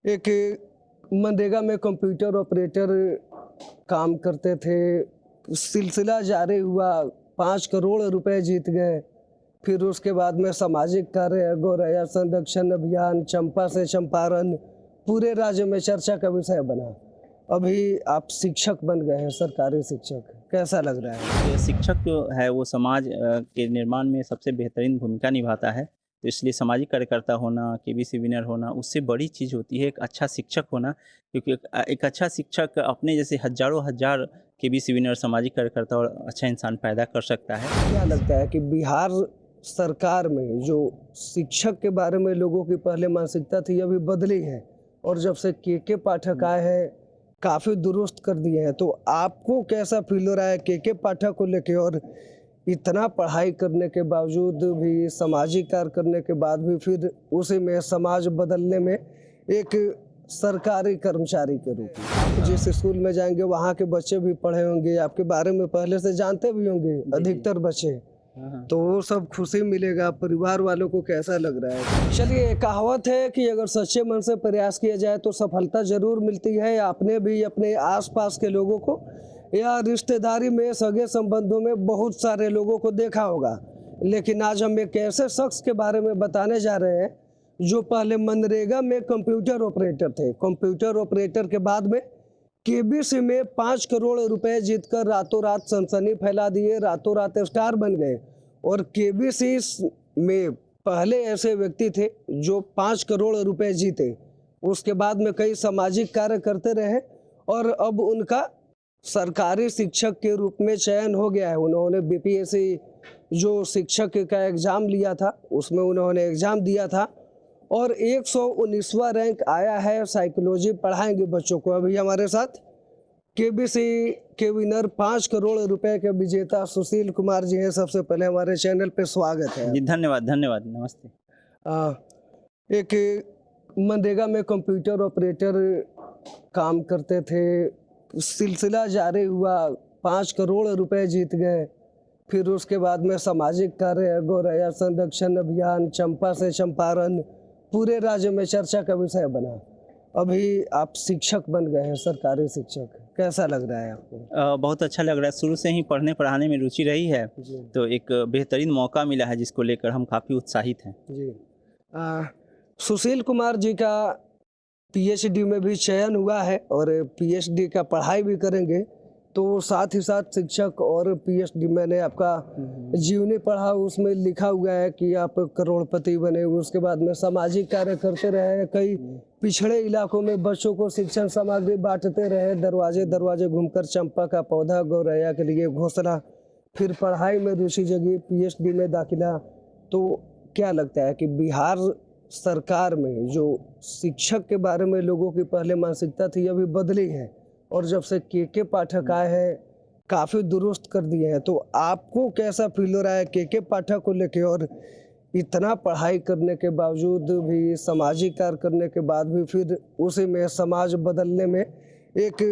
एक मनरेगा में computer operator काम करते थे। सिलसिला जारी हुआ, 5 करोड़ रुपए जीत गए। फिर उसके बाद में सामाजिक कार्य, गौरैया संरक्षण अभियान, चंपा से चंपारण पूरे राज्य में चर्चा का विषय बना। अभी आप शिक्षक बन गए हैं, सरकारी शिक्षक, कैसा लग रहा है? ये शिक्षक जो है वो समाज के निर्माण में सबसे बेहतरीन भूमिका निभाता है। तो इसलिए सामाजिक कार्यकर्ता होना, केबीसी विनर होना उससे बड़ी चीज़ होती है एक अच्छा शिक्षक होना। क्योंकि एक अच्छा शिक्षक अपने जैसे हज़ारों हज़ार केबीसी विनर सामाजिक कार्यकर्ता और अच्छा इंसान पैदा कर सकता है। क्या लगता है कि बिहार सरकार में जो शिक्षक के बारे में लोगों की पहले मानसिकता थी, अभी बदली है और जब से के पाठक आए हैं काफ़ी दुरुस्त कर दिए हैं, तो आपको कैसा फील हो रहा है के पाठक को लेके? और इतना पढ़ाई करने के बावजूद भी, सामाजिक कार्य करने के बाद भी, फिर उसी में समाज बदलने में एक सरकारी कर्मचारी के रूप में आप जिस स्कूल में जाएंगे वहाँ के बच्चे भी पढ़े होंगे, आपके बारे में पहले से जानते भी होंगे अधिकतर बच्चे, तो वो सब खुशी मिलेगा। परिवार वालों को कैसा लग रहा है? चलिए, कहावत है कि अगर सच्चे मन से प्रयास किया जाए तो सफलता जरूर मिलती है। आपने भी अपने आसपास के लोगों को या रिश्तेदारी में, सगे संबंधों में बहुत सारे लोगों को देखा होगा, लेकिन आज हम एक ऐसे शख्स के बारे में बताने जा रहे हैं जो पहले मनरेगा में कंप्यूटर ऑपरेटर थे। कंप्यूटर ऑपरेटर के बाद में केबीसी में 5 करोड़ रुपए जीतकर रातों रात सनसनी फैला दिए, रातों रात स्टार बन गए। और केबीसी में पहले ऐसे व्यक्ति थे जो 5 करोड़ रुपए जीते। उसके बाद में कई सामाजिक कार्य करते रहे और अब उनका सरकारी शिक्षक के रूप में चयन हो गया है। उन्होंने बीपीएससी जो शिक्षक का एग्ज़ाम लिया था उसमें उन्होंने एग्ज़ाम दिया था और 119वां रैंक आया है। साइकोलॉजी पढ़ाएंगे बच्चों को। अभी हमारे साथ केबीसी के विनर 5 करोड़ रुपए के विजेता सुशील कुमार जी हैं। सबसे पहले हमारे चैनल पे स्वागत है। जी धन्यवाद, धन्यवाद, नमस्ते। एक मनरेगा में कंप्यूटर ऑपरेटर काम करते थे। सिलसिला जारी हुआ, 5 करोड़ रुपए जीत गए। फिर उसके बाद में सामाजिक कार्य, गौरैया संरक्षण अभियान, चंपा से चंपारण पूरे राज्य में चर्चा का विषय बना। अभी आप शिक्षक बन गए हैं, सरकारी शिक्षक, कैसा लग रहा है आपको? बहुत अच्छा लग रहा है। शुरू से ही पढ़ने पढ़ाने में रुचि रही है, तो एक बेहतरीन मौका मिला है जिसको लेकर हम काफ़ी उत्साहित हैं। जी। सुशील कुमार जी का पीएचडी में भी चयन हुआ है और पीएचडी का पढ़ाई भी करेंगे, तो साथ ही साथ शिक्षक और पीएचडी, मैंने आपका जीवनी पढ़ा, उसमें लिखा हुआ है कि आप करोड़पति बने। उसके बाद में सामाजिक कार्य करते रहे, कई पिछड़े इलाकों में बच्चों को शिक्षण सामग्री बांटते रहे, दरवाजे दरवाजे घूमकर चंपा का पौधा, गौरैया के लिए घोंसला। फिर पढ़ाई में रुचि जगी, पीएचडी में दाखिला। तो क्या लगता है कि बिहार सरकार में जो शिक्षक के बारे में लोगों की पहले मानसिकता थी, अभी बदली है और जब से के पाठक आए हैं काफ़ी दुरुस्त कर दिए हैं, तो आपको कैसा फील हो रहा है के पाठक को लेके? और इतना पढ़ाई करने के बावजूद भी, सामाजिक कार्य करने के बाद भी, फिर उसी में समाज बदलने में एक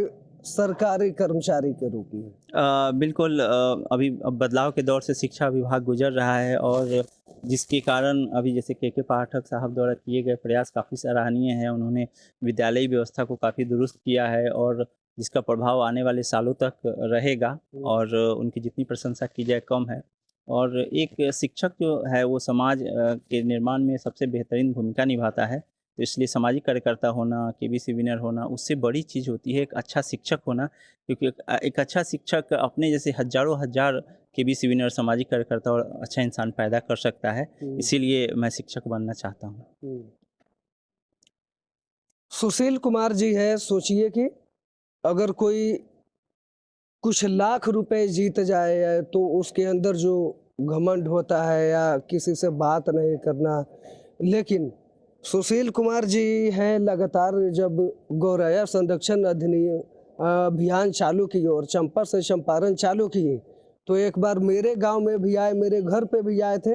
सरकारी कर्मचारी के रूप में। बिल्कुल, अभी अब बदलाव के दौर से शिक्षा विभाग गुजर रहा है और जिसके कारण अभी जैसे के पाठक साहब द्वारा किए गए प्रयास काफ़ी सराहनीय हैं। उन्होंने विद्यालयी व्यवस्था को काफ़ी दुरुस्त किया है और जिसका प्रभाव आने वाले सालों तक रहेगा और उनकी जितनी प्रशंसा की जाए कम है। और एक शिक्षक जो है वो समाज के निर्माण में सबसे बेहतरीन भूमिका निभाता है। तो इसलिए सामाजिक कार्यकर्ता होना, केबीसी विनर होना उससे बड़ी चीज़ होती है एक अच्छा शिक्षक होना। क्योंकि एक अच्छा शिक्षक अपने जैसे हज़ारों हज़ार केबीसी विनर सामाजिक कार्यकर्ता और अच्छा इंसान पैदा कर सकता है। इसीलिए मैं शिक्षक बनना चाहता हूँ। सुशील कुमार जी है, सोचिए कि अगर कोई कुछ लाख रुपए जीत जाए तो उसके अंदर जो घमंड होता है या किसी से बात नहीं करना, लेकिन सुशील कुमार जी हैं, लगातार जब गौरैया संरक्षण अधिनियम अभियान चालू किए और चंपा से चंपारण चालू किए, तो एक बार मेरे गांव में भी आए, मेरे घर पे भी आए थे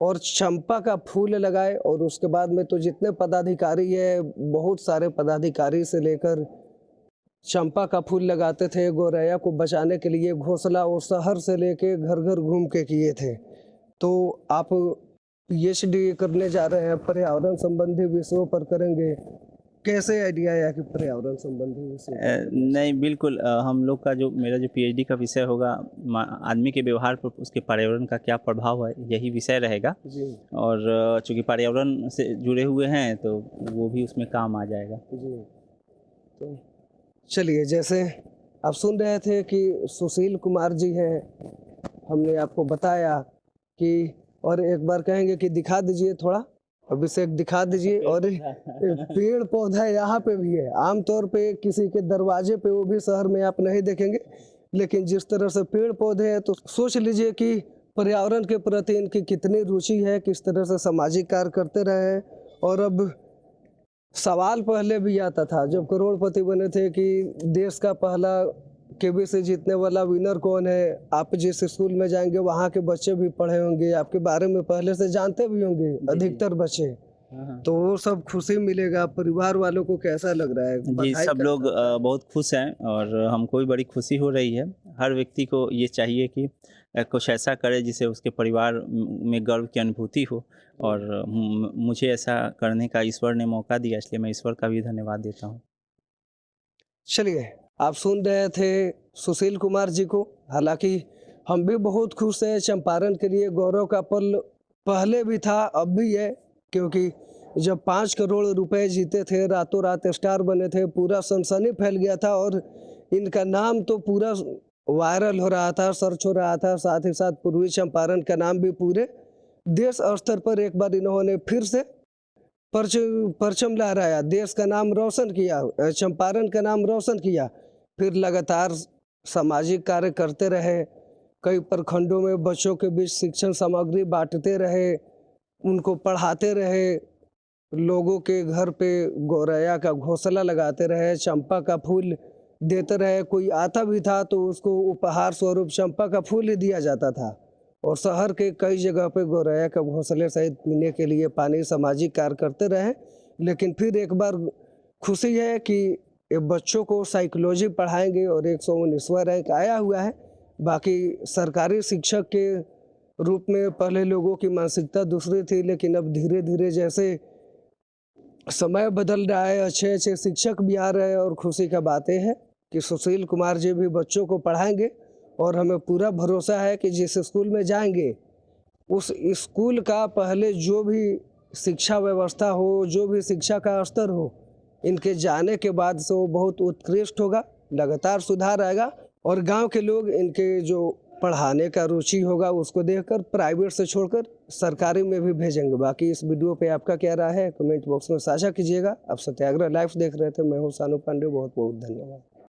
और चंपा का फूल लगाए। और उसके बाद में तो जितने पदाधिकारी है, बहुत सारे पदाधिकारी से लेकर चंपा का फूल लगाते थे। गौरैया को बचाने के लिए घोंसला वो शहर से लेके घर घर घूम के किए थे। तो आप पीएचडी करने जा रहे हैं, पर्यावरण संबंधी विषयों पर करेंगे, कैसे आइडिया आया कि पर्यावरण संबंधी विषय? नहीं बिल्कुल, हम लोग का जो मेरा जो पीएचडी का विषय होगा आदमी के व्यवहार पर उसके पर्यावरण का क्या प्रभाव है, यही विषय रहेगा। जी और चूंकि पर्यावरण से जुड़े हुए हैं तो वो भी उसमें काम आ जाएगा। जी। तो चलिए, जैसे आप सुन रहे थे कि सुशील कुमार जी हैं, हमने आपको बताया कि, और एक बार कहेंगे कि दिखा दीजिए थोड़ा, अभिषेक दिखा दीजिए। और पेड़ पौधा यहाँ पे भी है, आमतौर पे किसी के दरवाजे पे, वो भी शहर में आप नहीं देखेंगे, लेकिन जिस तरह से पेड़ पौधे हैं तो सोच लीजिए कि पर्यावरण के प्रति इनकी कितनी रुचि है, किस तरह से सामाजिक कार्य करते रहे हैं। और अब सवाल पहले भी आता था जब करोड़पति बने थे कि देश का पहला केबीसी जीतने वाला विनर कौन है। आप जिस स्कूल में जाएंगे वहाँ के बच्चे भी पढ़े होंगे, आपके बारे में पहले से जानते भी होंगे अधिकतर बच्चे। हाँ। तो वो सब खुशी मिलेगा। परिवार वालों को कैसा लग रहा है? जी, बधाई सब लोग बहुत खुश हैं और हमको भी बड़ी खुशी हो रही है। हर व्यक्ति को ये चाहिए कि कुछ ऐसा करे जिससे उसके परिवार में गर्व की अनुभूति हो, और मुझे ऐसा करने का ईश्वर ने मौका दिया, इसलिए मैं ईश्वर का भी धन्यवाद देता हूँ। चलिए, आप सुन रहे थे सुशील कुमार जी को। हालांकि हम भी बहुत खुश हैं। चंपारण के लिए गौरव का पल पहले भी था, अब भी है, क्योंकि जब 5 करोड़ रुपए जीते थे, रातों रात स्टार बने थे, पूरा सनसनी फैल गया था और इनका नाम तो पूरा वायरल हो रहा था, सर्च हो रहा था। साथ ही साथ पूर्वी चंपारण का नाम भी पूरे देश स्तर पर एक बार इन्होंने फिर से परचम लहराया, देश का नाम रोशन किया, चंपारण का नाम रोशन किया। फिर लगातार सामाजिक कार्य करते रहे, कई प्रखंडों में बच्चों के बीच शिक्षण सामग्री बांटते रहे, उनको पढ़ाते रहे, लोगों के घर पे गौरैया का घोंसला लगाते रहे, चंपा का फूल देते रहे। कोई आता भी था तो उसको उपहार स्वरूप चंपा का फूल ही दिया जाता था। और शहर के कई जगह पे गौरैया का घोंसले सहित पीने के लिए पानी, सामाजिक कार्य करते रहे। लेकिन फिर एक बार खुशी है कि ये बच्चों को साइकोलॉजी पढ़ाएंगे और 119वां रैंक आया हुआ है। बाकी सरकारी शिक्षक के रूप में पहले लोगों की मानसिकता दूसरी थी, लेकिन अब धीरे धीरे जैसे समय बदल रहा है, अच्छे अच्छे शिक्षक भी आ रहे हैं। और खुशी का बात यह है कि सुशील कुमार जी भी बच्चों को पढ़ाएंगे और हमें पूरा भरोसा है कि जिस स्कूल में जाएंगे उस स्कूल का पहले जो भी शिक्षा व्यवस्था हो, जो भी शिक्षा का स्तर हो, इनके जाने के बाद से वो बहुत उत्कृष्ट होगा, लगातार सुधार आएगा। और गांव के लोग इनके जो पढ़ाने का रुचि होगा उसको देखकर प्राइवेट से छोड़कर सरकारी में भी भेजेंगे। बाकी इस वीडियो पे आपका क्या राय है कमेंट बॉक्स में साझा कीजिएगा। आप सत्याग्रह लाइव देख रहे थे, मैं हूँ सानू पांडे, बहुत बहुत धन्यवाद।